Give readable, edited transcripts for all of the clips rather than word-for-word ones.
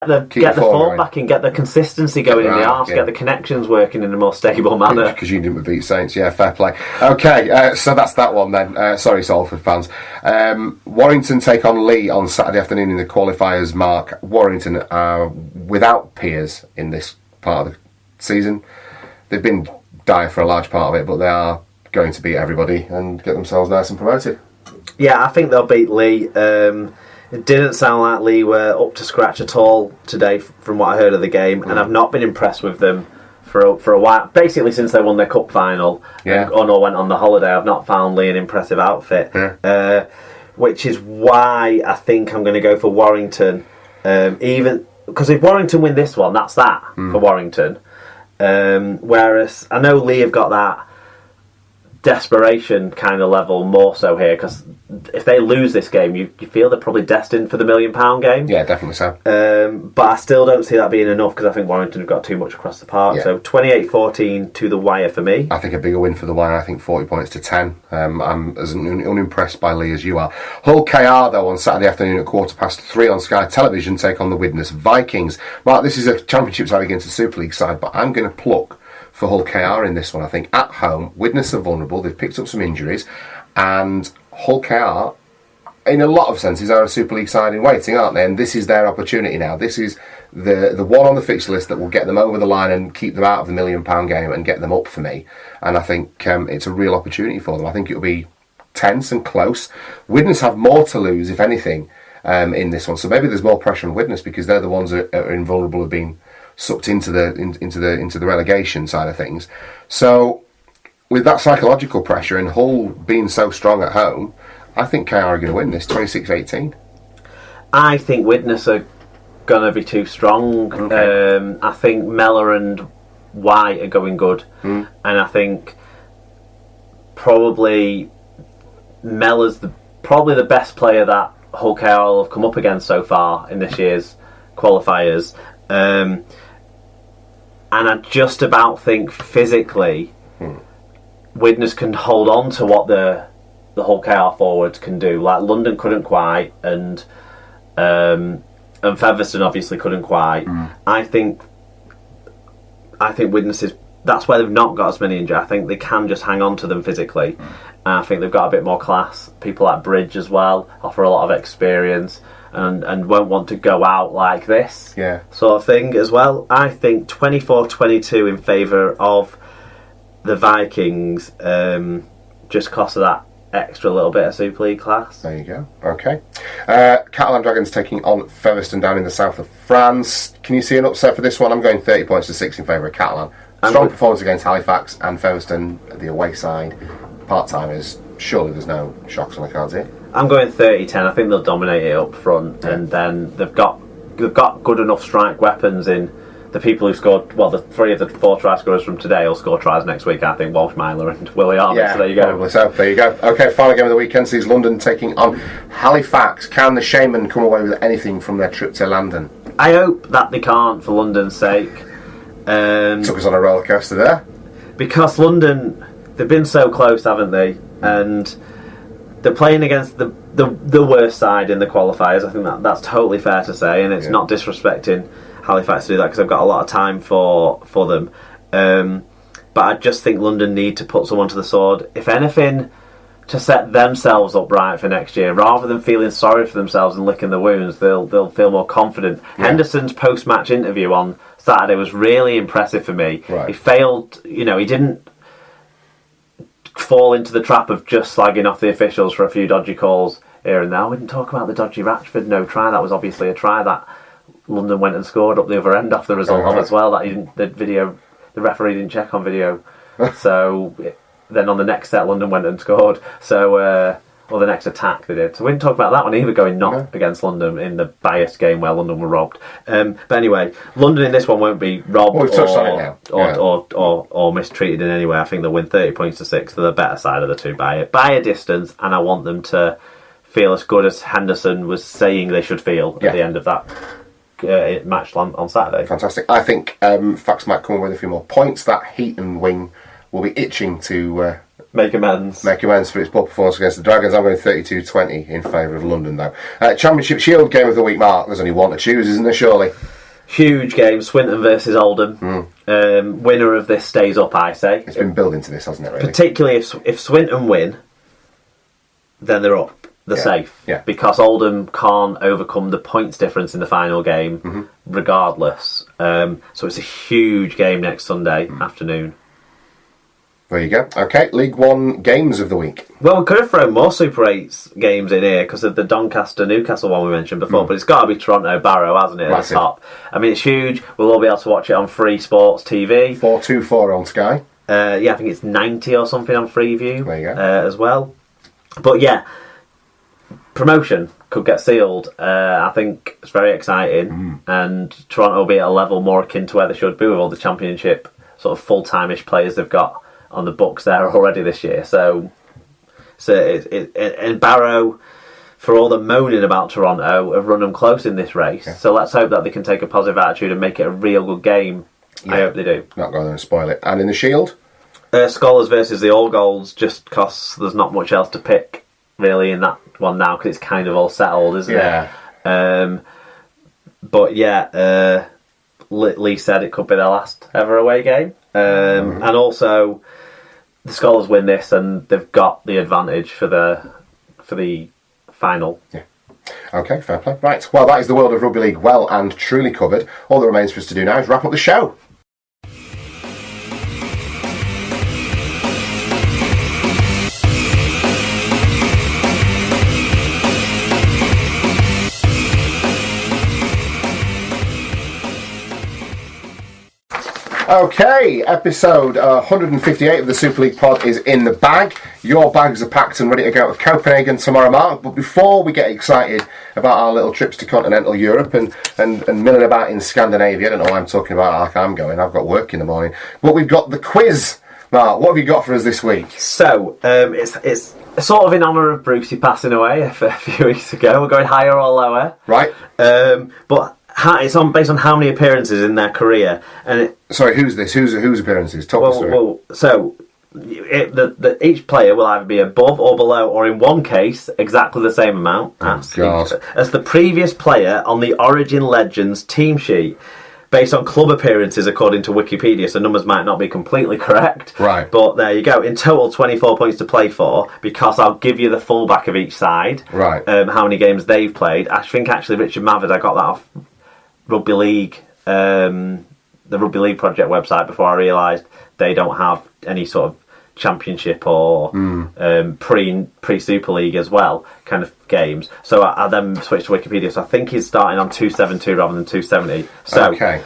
the form back and get the consistency going in the arse, get the connections working in a more stable manner. Because you didn't beat Saints, yeah, fair play. Okay, so that's that one then. Sorry, Salford fans. Warrington take on Lee on Saturday afternoon in the qualifiers. Mark, Warrington are without peers in this part of the season. They've been dire for a large part of it, but they are going to beat everybody and get themselves nice and promoted. Yeah, I think they'll beat Lee. It didn't sound like Lee were up to scratch at all today from what I heard of the game, and I've not been impressed with them for a while. Basically since they won their cup final and Unor went on the holiday, I've not found Lee an impressive outfit, which is why I think I'm going to go for Warrington, even because if Warrington win this one, that's that for Warrington. Whereas I know Lee have got that desperation kind of level more so here, because if they lose this game, you feel they're probably destined for the £1 million game. Yeah, definitely so. But I still don't see that being enough, because I think Warrington have got too much across the park. So 28-14 to the wire for me. I think a bigger win for the wire. I think 40 points to 10. I'm as unimpressed by Lee as you are. Hull KR though on Saturday afternoon at 3:15 on Sky Television take on the Widnes Vikings. Mark, this is a Championship side against a Super League side, but I'm going to pluck for Hull KR in this one. I think at home, Widnes are vulnerable. They've picked up some injuries, and Hull KR, in a lot of senses, are a Super League side in waiting, aren't they? And this is their opportunity now. This is the one on the fixture list that will get them over the line and keep them out of the £1 million game and get them up for me. And I think it's a real opportunity for them. I think it'll be tense and close. Widnes have more to lose, if anything, in this one. So maybe there's more pressure on Widnes because they're the ones that are invulnerable, have been sucked into the relegation side of things. So with that psychological pressure and Hull being so strong at home, I think KR are going to win this 26-18. I think Widnes are going to be too strong. Okay. I think Mellor and White are going good, and I think probably Mellor's probably the best player that Hull KR have come up against so far in this year's qualifiers. And I just about think physically Widnes can hold on to what the Hull KR forwards can do. Like London couldn't quite, and Featherstone obviously couldn't quite. I think Widnes is, that's where they've not got as many injuries. I think they can just hang on to them physically. I think they've got a bit more class. People like Bridge as well offer a lot of experience. And won't want to go out like this sort of thing as well. I think 24-22 in favour of the Vikings, just because of that extra little bit of Super League class. There you go. Okay. Catalan Dragons taking on Featherstone down in the south of France. Can you see an upset for this one? I'm going 30 points to 6 in favour of Catalan. Strong performance against Halifax and Featherstone, the away side. Part-timers, surely there's no shocks on the cards here. I'm going 30-10. I think they'll dominate it up front, and then they've got good enough strike weapons in the people who scored. Well, the 3 of the 4 try scorers from today will score tries next week. I think Walsh, Myler, and Willie Arnold. Yeah, so there you go. Probably so. There you go. Okay, final game of the weekend sees London taking on Halifax. Can the Shaman come away with anything from their trip to London? I hope that they can't, for London's sake. Took us on a roller coaster there. Because London, they've been so close, haven't they? And they're playing against the worst side in the qualifiers. I think that's totally fair to say, and it's not disrespecting Halifax to do that, because they've got a lot of time for them. But I just think London need to put someone to the sword, if anything, to set themselves up right for next year. Rather than feeling sorry for themselves and licking the wounds, they'll feel more confident. Henderson's post-match interview on Saturday was really impressive for me. He failed, he didn't fall into the trap of just slagging off the officials for a few dodgy calls here and there. We didn't talk about the dodgy Ratchford no try. That was obviously a try that London went and scored up the other end off the result on as well. That the referee didn't check on video. So then on the next set, London went and scored. So or the next attack they did. So we didn't talk about that one either, going not against London in the biased game where London were robbed. But anyway, London in this one won't be robbed or mistreated in any way. I think they'll win 30 points to 6. They're the better side of the two by a distance, and I want them to feel as good as Henderson was saying they should feel at the end of that match on Saturday. Fantastic. I think Fax might come away with a few more points. That Heaton wing will be itching to make amends for its poor performance against the Dragons. I'm going 32-20 in favour of London, though. Championship Shield game of the week, Mark. There's only one to choose, isn't there, surely? Huge game, Swinton versus Oldham. Winner of this stays up, I say. It's been building to this, hasn't it, really? Particularly if Swinton win, then they're up. They're safe. Yeah. Because Oldham can't overcome the points difference in the final game, regardless. So it's a huge game next Sunday afternoon. There you go. Okay, League One games of the week. Well, we could have thrown more Super 8s games in here because of the Doncaster-Newcastle one we mentioned before, but it's got to be Toronto-Barrow, hasn't it, at the top? I mean, it's huge. We'll all be able to watch it on Free Sports TV. 424 on Sky. I think it's 90 or something on Freeview. There you go. As well. But yeah, promotion could get sealed. I think it's very exciting, and Toronto will be at a level more akin to where they should be with all the Championship sort of full-time-ish players they've got on the books there already this year. So and Barrow, for all the moaning about Toronto, have run them close in this race. Yeah. So let's hope that they can take a positive attitude and make it a real good game. Yeah. I hope they do. Not going to spoil it. And in the Shield? Scholars versus the All Golds, just because there's not much else to pick really in that one now, because it's kind of all settled, isn't it? But yeah, Lee said it could be their last ever away game. And also, the Scholars win this and they've got the advantage for the final. Yeah. Okay, fair play. Right, well, that is the world of Rugby League well and truly covered. All that remains for us to do now is wrap up the show. Okay, episode 158 of the Super League pod is in the bag. Your bags are packed and ready to go to Copenhagen tomorrow, Mark. But before we get excited about our little trips to continental Europe and milling about in Scandinavia, I don't know why I'm talking about like I'm going. I've got work in the morning. But we've got the quiz. Mark, what have you got for us this week? So, it's sort of in honour of Brucey passing away a few weeks ago. We're going higher or lower. Right. But it's based on how many appearances in their career. And sorry, who's this? Whose appearances? Talk us through. So each player will either be above or below, or in one case, exactly the same amount as the previous player on the Origin Legends team sheet, based on club appearances according to Wikipedia, so numbers might not be completely correct. Right. But there you go. In total, 24 points to play for, because I'll give you the fullback of each side. Right. How many games they've played. I think actually Richard Mavard, I got that off Rugby League, the Rugby League project website, before I realised they don't have any sort of championship or pre-Super League as well kind of games. So I then switched to Wikipedia. So I think he's starting on 272 rather than 270. So okay.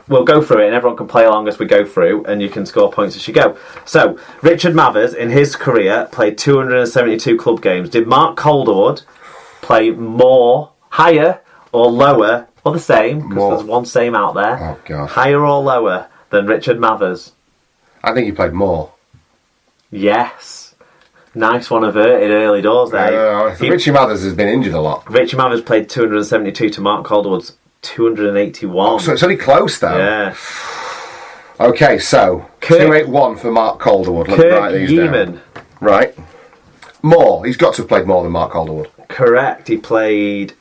We'll go through it and everyone can play along as we go through, and you can score points as you go. So Richard Mavers in his career played 272 club games. Did Mark Calderwood play more, higher or lower, or the same, because there's one same out there, oh gosh, higher or lower than Richard Mavers? I think he played more. Yes. Nice one averted early doors there. Richie Mathers has been injured a lot. Richie Mathers played 272 to Mark Calderwood's 281. Oh, so it's only close though. Yeah. Okay, so 281 for Mark Calderwood. Let me write these down. Right. More. He's got to have played more than Mark Calderwood. Correct. He played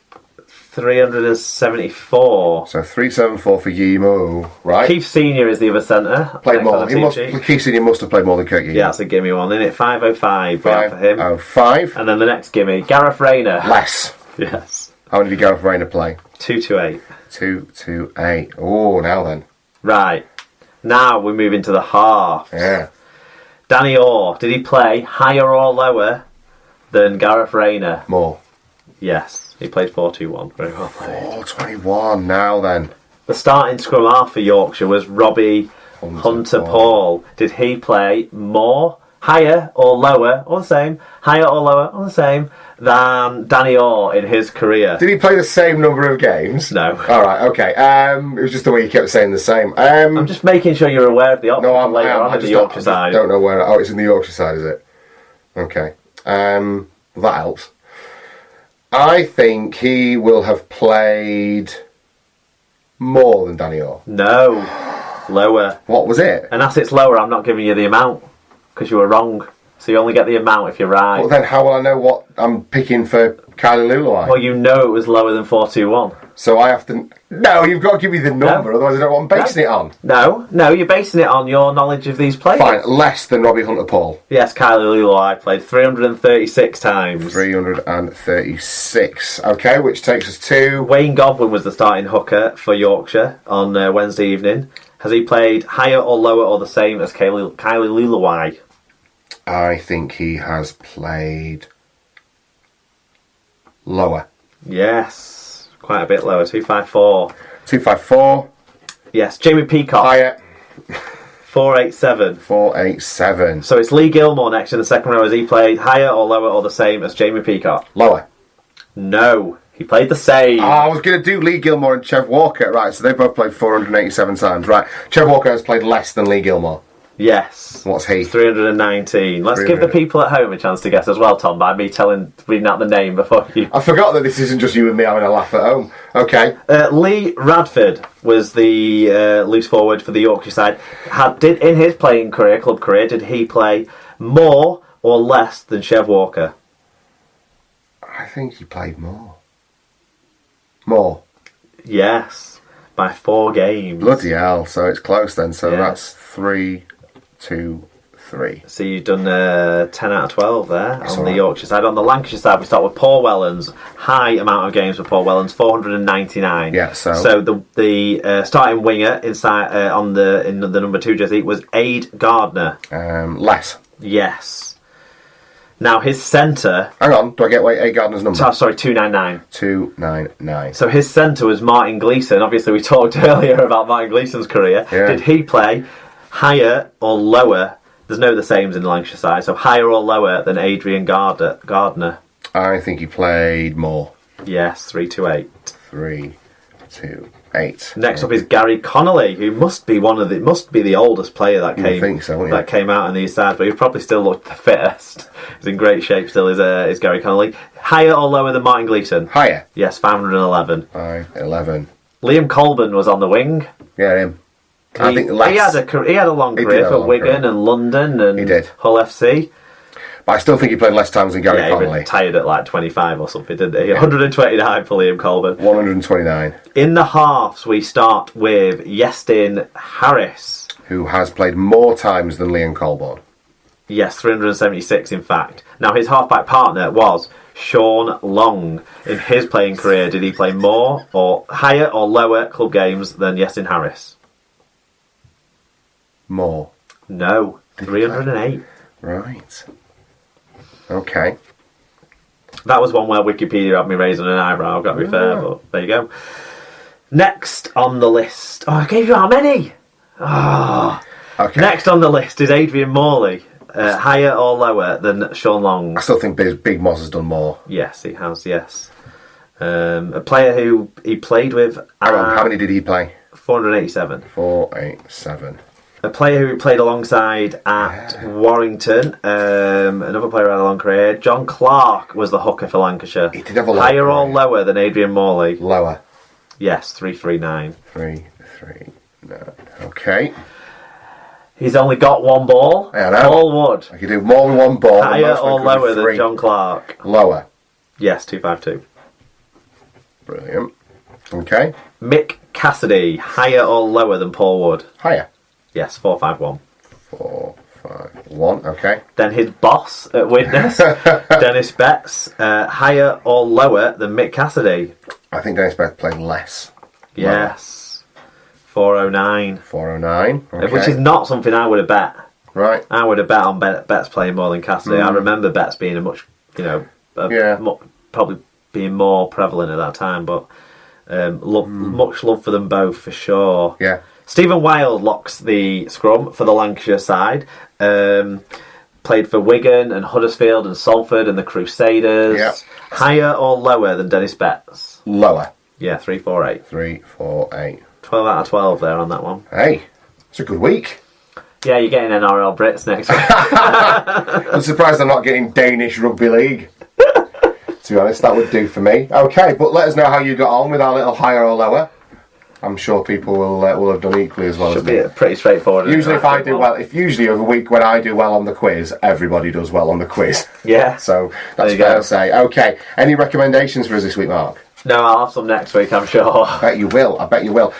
374. So 374 for Yimo, right? Keith Senior is the other centre. Played more. Keith Senior must have played more than Kirk Yimo. Yeah, that's a gimme one, isn't it? 505 for him. 505. And then the next gimme, Gareth Rayner. Less. Yes. How many did Gareth Rayner play? 228. 228. Oh, now then. Right. Now we move into the halves. Yeah. Danny Orr, did he play higher or lower than Gareth Rayner? More. Yes. He played 4-2-1. Very well played. 421. Now then. The starting scrum half for Yorkshire was Robbie Hunter Paul. Did he play more, higher or lower, or the same, higher or lower, or the same, than Danny Orr in his career? Did he play the same number of games? No. Alright, okay. It was just the way you kept saying the same. I'm just making sure you're aware of the option later on in the Yorkshire side. I don't know where... Oh, it's in the Yorkshire side, is it? Okay. That helps. I think he will have played more than Danny Orr. No, lower. What was it? And as it's lower, I'm not giving you the amount, because you were wrong. So you only get the amount if you're right. Well, then how will I know what I'm picking for Kylie Luluai? Well, you know it was lower than 421. So I have to... No, you've got to give me the number, otherwise I don't know what I'm basing it on. No, you're basing it on your knowledge of these players. Fine, less than Robbie Hunter-Paul. Yes, Kylie Lulai played 336 times. 336. Okay, which takes us to... Wayne Godwin was the starting hooker for Yorkshire on Wednesday evening. Has he played higher or lower or the same as Kylie Lulai? I think he has played... lower. Yes. Quite a bit lower, 254. 254. Yes, Jamie Peacock. Higher. 487. 487. So it's Lee Gilmore next in the second row. Has he played higher or lower or the same as Jamie Peacock? Lower. No, he played the same. Oh, I was going to do Lee Gilmore and Chev Walker. Right, so they both played 487 times. Right, Chev Walker has played less than Lee Gilmore. Yes. What's he? 319. Let's give the people at home a chance to guess as well, Tom, by me reading out the name before you... I forgot that this isn't just you and me having a laugh at home. Okay. Lee Radford was the loose forward for the Yorkshire side. In his playing career, club career, did he play more or less than Chev Walker? I think he played more. More. Yes. By 4 games. Bloody hell, so it's close then. So Yeah. that's 3, 2, 3. So you've done 10 out of 12 there That's on all the right. Yorkshire side. On the Lancashire side, we start with Paul Wellens. High amount of games for Paul Wellens, 499. Yeah, so the starting winger inside in the number 2 jersey was Aid Gardner. less. Yes. Now his centre... Hang on, do I get A. Gardner's number? Sorry, 299. 299. So his centre was Martin Gleeson. Obviously, we talked earlier about Martin Gleeson's career. Yeah. Did he play higher or lower? There's no the sames in the Lancashire side. So higher or lower than Adrian Gardner? I think he played more. Yes, 328. 3, 2, 8. Next up is Gary Connolly, who must be the oldest player that You would think so, wouldn't you? came out on these sides, but he probably still looked the fittest. He's in great shape still. Is Gary Connolly higher or lower than Martin Gleeson? Higher. Yes, 511. 511. Liam Colburn was on the wing. Yeah, him. I think less. He had a long He did career have a for long Wigan career. and London and He did. Hull FC. But I still think he played less times than Gary He Connolly. retired at like 25 or something, didn't he? 129 for Liam Colburn. 129. In the halves, we start with Iestyn Harris. Who has played more times than Liam Colborne. Yes, 376 in fact. Now his halfback partner was Sean Long. In his playing career, did he play more or higher or lower club games than Iestyn Harris? More. No, 308. Right. Okay. That was one where Wikipedia had me raising an eyebrow, I've got to be fair, but there you go. Next on the list... Oh, I gave you how many? Oh. Okay. Next on the list is Adrian Morley. Higher or lower than Sean Long? I still think Big Moss has done more. Yes, he has, yes. A player who he played with... Hang on, how many did he play? 487. 487. A player who played alongside at Warrington, another player who had a long career, John Clark was the hooker for Lancashire. He did have a long Higher or career. lower than Adrian Morley? Lower. Yes, 339. 339. Okay. He's only got one ball. I know. Paul Wood. I could do more with one ball. Higher most or could be lower three. than John Clark? Lower. Yes, 252. Brilliant. Okay. Mick Cassidy. Higher or lower than Paul Wood? Higher. Yes, 451. 451. Okay. Then his boss at Widnes, Dennis Betts. Higher or lower than Mick Cassidy? I think Dennis Beth played less. Yes. 409. 409. Okay. Which is not something I would have bet. Right. I would have bet on Betts playing more than Cassidy. I remember Betts being a much, probably being more prevalent at that time, but much love for them both for sure. Yeah. Stephen Wilde locks the scrum for the Lancashire side. Played for Wigan and Huddersfield and Salford and the Crusaders. Yep. Higher or lower than Dennis Betts? Lower. Yeah, 348. 348. 12 out of 12 there on that one. Hey, it's a good week. Yeah, you're getting NRL Brits next week. I'm surprised I'm not getting Danish Rugby League. To be honest, that would do for me. Okay, but let us know how you got on with our little higher or lower. I'm sure people will have done equally as well. Should be pretty straightforward. Usually if I do well, usually over a week when I do well on the quiz, everybody does well on the quiz. Yeah. So that's fair to say. Okay, any recommendations for us this week, Mark? No, I'll have some next week, I'm sure. I bet you will.